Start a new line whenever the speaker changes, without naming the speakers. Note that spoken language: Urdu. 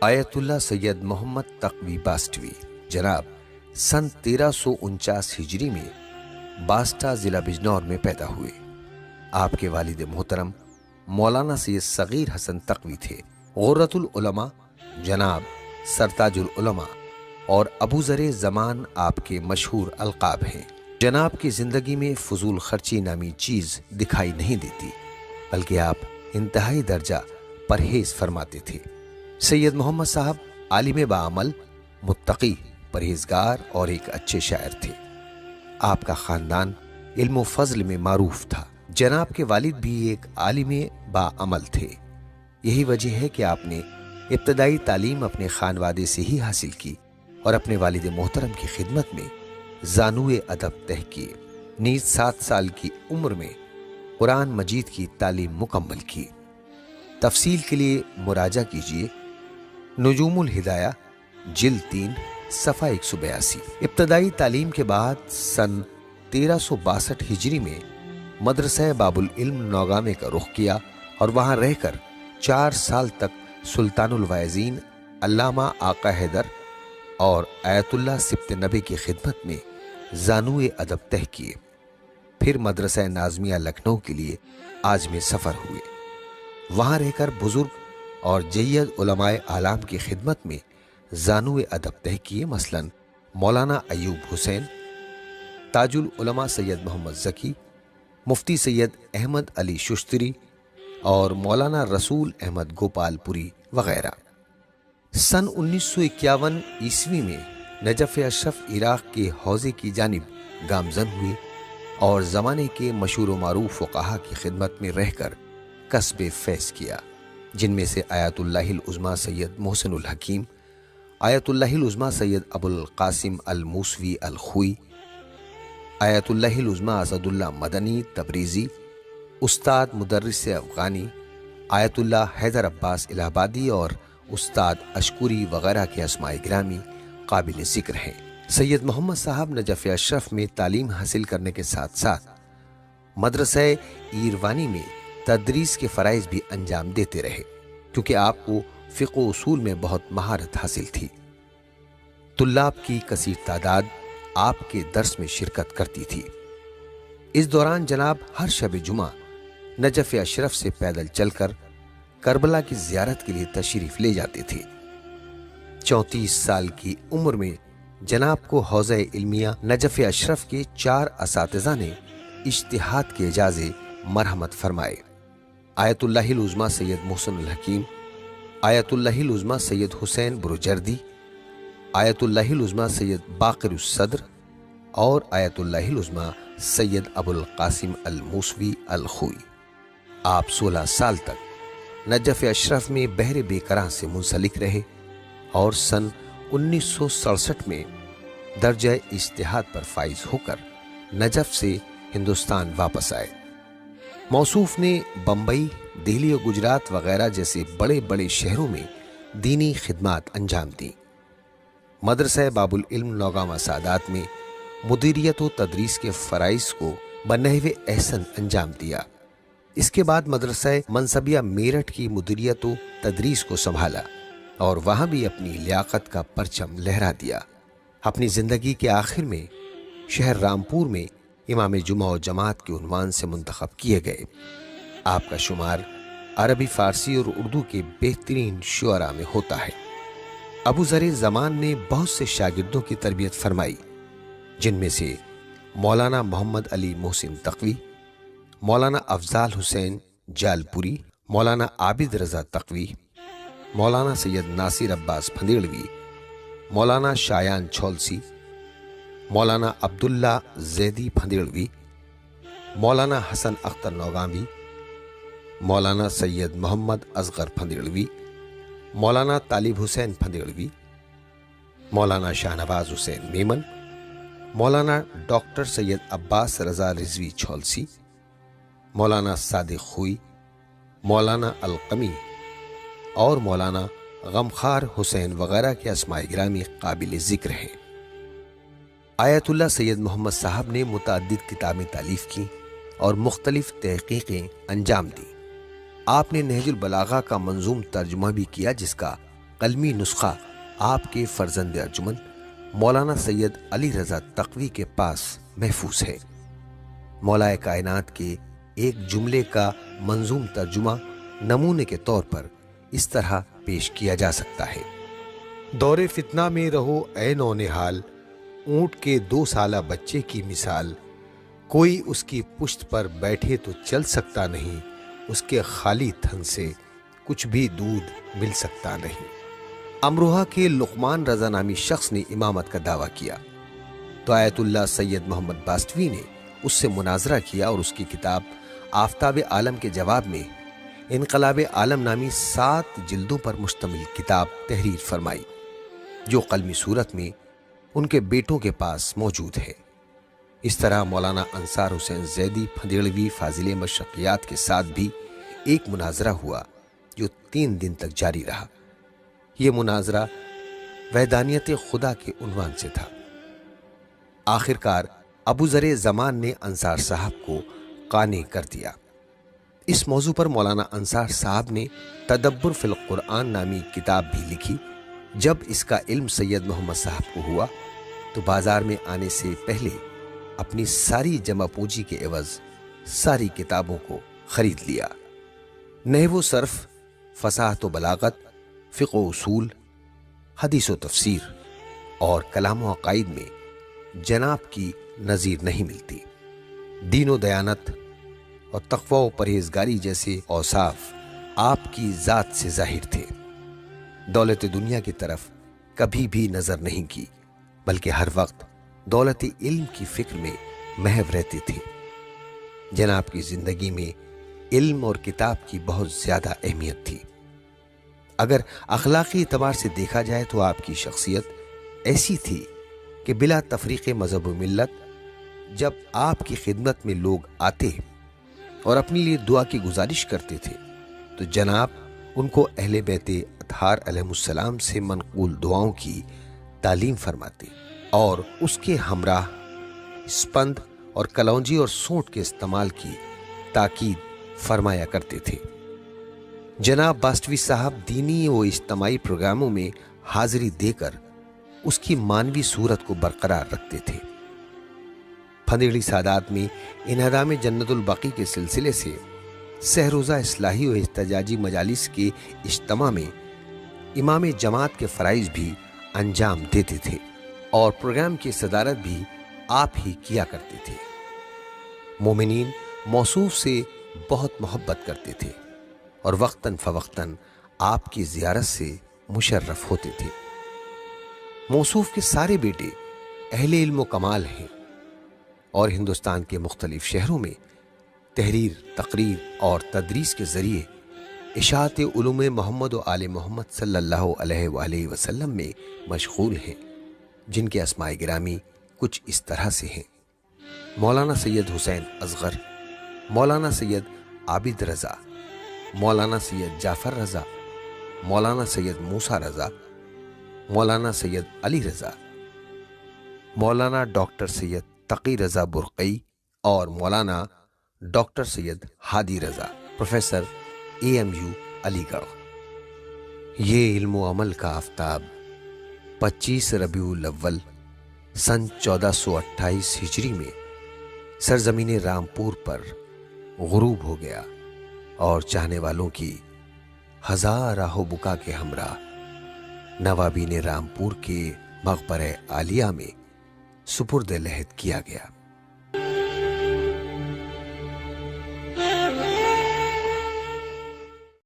آیت اللہ سید محمد تقوی باسٹوی جناب سن 1349 ہجری میں باسٹا ضلع بجنور میں پیدا ہوئے۔ آپ کے والد محترم مولانا سید صغیر حسن تقوی تھے۔ غرۃ العلماء جناب سرتاج العلماء اور ابو ذر زمان آپ کے مشہور القاب ہیں۔ جناب کی زندگی میں فضول خرچی نامی چیز دکھائی نہیں دیتی، بلکہ آپ انتہائی درجہ پرہیز فرماتے تھے۔ سید محمد صاحب عالم باعمل، متقی، پرہیزگار اور ایک اچھے شاعر تھے۔ آپ کا خاندان علم و فضل میں معروف تھا۔ جناب کے والد بھی ایک عالم باعمل تھے۔ یہی وجہ ہے کہ آپ نے ابتدائی تعلیم اپنے خانوادے سے ہی حاصل کی اور اپنے والد محترم کی خدمت میں زانوئے ادب طے کیے۔ نیز 7 سال کی عمر میں قرآن مجید کی تعلیم مکمل کی۔ تفصیل کے لیے مراجعہ کیجیے نجوم الہدایہ جلد 3 صفحہ 182۔ ابتدائی تعلیم کے بعد سن 1362 ہجری میں مدرسہ باب العلم نوگامے کا رخ کیا اور وہاں رہ کر 4 سال تک سلطان الواعظین علامہ آقا حیدر اور آیت اللہ سبط نبی کی خدمت میں زانوئے ادب طے کیے۔ پھر مدرسہ ناظمیہ لکھنؤ کے لیے عازم سفر ہوئے۔ وہاں رہ کر بزرگ اور جید علماء اعلام کی خدمت میں زانوئے ادب طے کیے، مثلاً مولانا ایوب حسین، تاج العلماء سید محمد ذکی، مفتی سید احمد علی ششتری اور مولانا رسول احمد گوپال پوری وغیرہ۔ سن 1951 عیسوی میں نجف اشرف عراق کے حوزے کی جانب گامزن ہوئے اور زمانے کے مشہور و معروف فقہا کی خدمت میں رہ کر کسب فیض کیا، جن میں سے آیت اللہ العظمیٰ سید محسن الحکیم، آیت اللہ العظمیٰ سید ابو القاسم الموسوی الخوئی، آیت اللہ العظمیٰ اسد اللہ مدنی تبریزی، استاد مدرس افغانی آیت اللہ حیدر عباس الہ آبادی اور استاد اشکوری وغیرہ کے اسماء گرامی قابل ذکر ہیں۔ سید محمد صاحب نجف اشرف میں تعلیم حاصل کرنے کے ساتھ ساتھ مدرسہ ایروانی میں تدریس کے فرائض بھی انجام دیتے رہے، کیونکہ آپ کو فقہ و اصول میں بہت مہارت حاصل تھی۔ طلاب کی کثیر تعداد آپ کے درس میں شرکت کرتی تھی۔ اس دوران جناب ہر شب جمعہ نجف اشرف سے پیدل چل کر کربلا کی زیارت کے لیے تشریف لے جاتے تھے۔ 34 سال کی عمر میں جناب کو حوزہ علمیہ نجف اشرف کے 4 اساتذہ نے اجتہاد کے اجازے مرحمت فرمائے۔ آیت اللہ العظمیٰ سید محسن الحکیم، آیت اللہ العظمیٰ سید حسین بروجردی، آیت اللہ العظمیٰ سید باقر الصدر اور آیت اللہ العظمیٰ سید ابو القاسم الموسوی الخوئی۔ آپ 16 سال تک نجف اشرف میں بحر بے کراں سے منسلک رہے اور سن 1967 میں درجہ اجتہاد پر فائز ہو کر نجف سے ہندوستان واپس آئے۔ موصوف نے بمبئی، دہلی و گجرات وغیرہ جیسے بڑے بڑے شہروں میں دینی خدمات انجام دیں۔ مدرسہ باب العلم نوگامہ سادات میں مدیریت و تدریس کے فرائض کو بنحو احسن انجام دیا۔ اس کے بعد مدرسہ منصبیہ میرٹھ کی مدیریت و تدریس کو سنبھالا اور وہاں بھی اپنی لیاقت کا پرچم لہرا دیا۔ اپنی زندگی کے آخر میں شہر رامپور میں امام جمعہ و جماعت کے عنوان سے منتخب کیے گئے۔ آپ کا شمار عربی، فارسی اور اردو کے بہترین شعراء میں ہوتا ہے۔ ابو ذر زمان نے بہت سے شاگردوں کی تربیت فرمائی، جن میں سے مولانا محمد علی محسن تقوی، مولانا افضال حسین جالپوری، مولانا عابد رضا تقوی، مولانا سید ناصر عباس پھندیڑوی، مولانا شایان چھولسی، مولانا عبداللہ زیدی پھندیڑوی، مولانا حسن اختر نوگامی، مولانا سید محمد اصغر پھندیڑوی، مولانا طالب حسین پھندیڑوی، مولانا شاہ نواز حسین میمن، مولانا ڈاکٹر سید عباس رضا رضوی چھولسی، مولانا صادق خوئی، مولانا القمی اور مولانا غمخوار حسین وغیرہ کے اسماء گرامی قابل ذکر ہیں۔ آیت اللہ سید محمد صاحب نے متعدد کتابیں تالیف کی اور مختلف تحقیقیں انجام دیں۔ آپ نے نہج البلاغہ کا منظوم ترجمہ بھی کیا، جس کا قلمی نسخہ آپ کے فرزند ارجمند مولانا سید علی رضا تقوی کے پاس محفوظ ہے۔ مولا کائنات کے ایک جملے کا منظوم ترجمہ نمونے کے طور پر اس طرح پیش کیا جا سکتا ہے: دور فتنہ میں رہو اے نونہال، اونٹ کے 2 سالہ بچے کی مثال، کوئی اس کی پشت پر بیٹھے تو چل سکتا نہیں، اس کے خالی تھن سے کچھ بھی دودھ مل سکتا نہیں۔ امروہہ کے لقمان رضا نامی شخص نے امامت کا دعویٰ کیا تو آیت اللہ سید محمد باسٹوی نے اس سے مناظرہ کیا اور اس کی کتاب آفتاب عالم کے جواب میں انقلاب عالم نامی 7 جلدوں پر مشتمل کتاب تحریر فرمائی، جو قلمی صورت میں ان کے بیٹوں کے پاس موجود ہے۔ اس طرح مولانا انصار حسین زیدی پھندیڑوی فاضل مشرقیات کے ساتھ بھی ایک مناظرہ ہوا جو 3 دن تک جاری رہا۔ یہ مناظرہ وحدانیت خدا کے عنوان سے تھا۔ آخرکار ابو ذر زمان نے انصار صاحب کو قانع کر دیا۔ اس موضوع پر مولانا انصار صاحب نے تدبر فی القرآن نامی کتاب بھی لکھی۔ جب اس کا علم سید محمد صاحب کو ہوا تو بازار میں آنے سے پہلے اپنی ساری جمع پونجی کے عوض ساری کتابوں کو خرید لیا۔ نحو و صرف، فصاحت و بلاغت، فقہ و اصول، حدیث و تفسیر اور کلام و عقائد میں جناب کی نظیر نہیں ملتی۔ دین و دیانت اور تقوی و پرہیزگاری جیسے اوصاف آپ کی ذات سے ظاہر تھے۔ دولت دنیا کی طرف کبھی بھی نظر نہیں کی، بلکہ ہر وقت دولت علم کی فکر میں محو رہتے تھے۔ جناب کی زندگی میں علم اور کتاب کی بہت زیادہ اہمیت تھی۔ اگر اخلاقی اعتبار سے دیکھا جائے تو آپ کی شخصیت ایسی تھی کہ بلا تفریق مذہب و ملت جب آپ کی خدمت میں لوگ آتے اور اپنے لیے دعا کی گزارش کرتے تھے تو جناب ان کو اہل بیت اطہار علیہ السلام سے منقول دعاؤں کی تعلیم فرماتے اور اس کے ہمراہ اسپند اور کلونجی اور سونٹ کے استعمال کی تاکید فرمایا کرتے تھے۔ جناب باسٹوی صاحب دینی و اجتماعی پروگراموں میں حاضری دے کر اس کی مانوی صورت کو برقرار رکھتے تھے۔ پھندیڑی سادات میں انہدام جنت البقیع کے سلسلے سے سہروزہ اصلاحی و احتجاجی مجالس کے اجتماع میں امام جماعت کے فرائض بھی انجام دیتے تھے اور پروگرام کی صدارت بھی آپ ہی کیا کرتے تھے۔ مومنین موصوف سے بہت محبت کرتے تھے اور وقتاً فوقتاً آپ کی زیارت سے مشرف ہوتے تھے۔ موصوف کے سارے بیٹے اہل علم و کمال ہیں اور ہندوستان کے مختلف شہروں میں تحریر، تقریر اور تدریس کے ذریعے اشاعت علوم محمد و آل محمد صلی اللہ علیہ وآلہ وسلم میں مشغول ہیں، جن کے اسماء گرامی کچھ اس طرح سے ہیں: مولانا سید حسین اصغر، مولانا سید عابد رضا، مولانا سید جعفر رضا، مولانا سید موسیٰ رضا، مولانا سید علی رضا، مولانا ڈاکٹر سید تقی رضا برقعی اور مولانا ڈاکٹر سید ہادی رضا، پروفیسر AMU علی گڑھ۔ یہ علم و عمل کا آفتاب 25 ربیع الاول سن 1428 ہجری میں سرزمین رامپور پر غروب ہو گیا اور چاہنے والوں کی ہزار آہ و بکا کے ہمراہ نوابین رامپور کے مقبرہ عالیہ میں سپرد لحد کیا گیا۔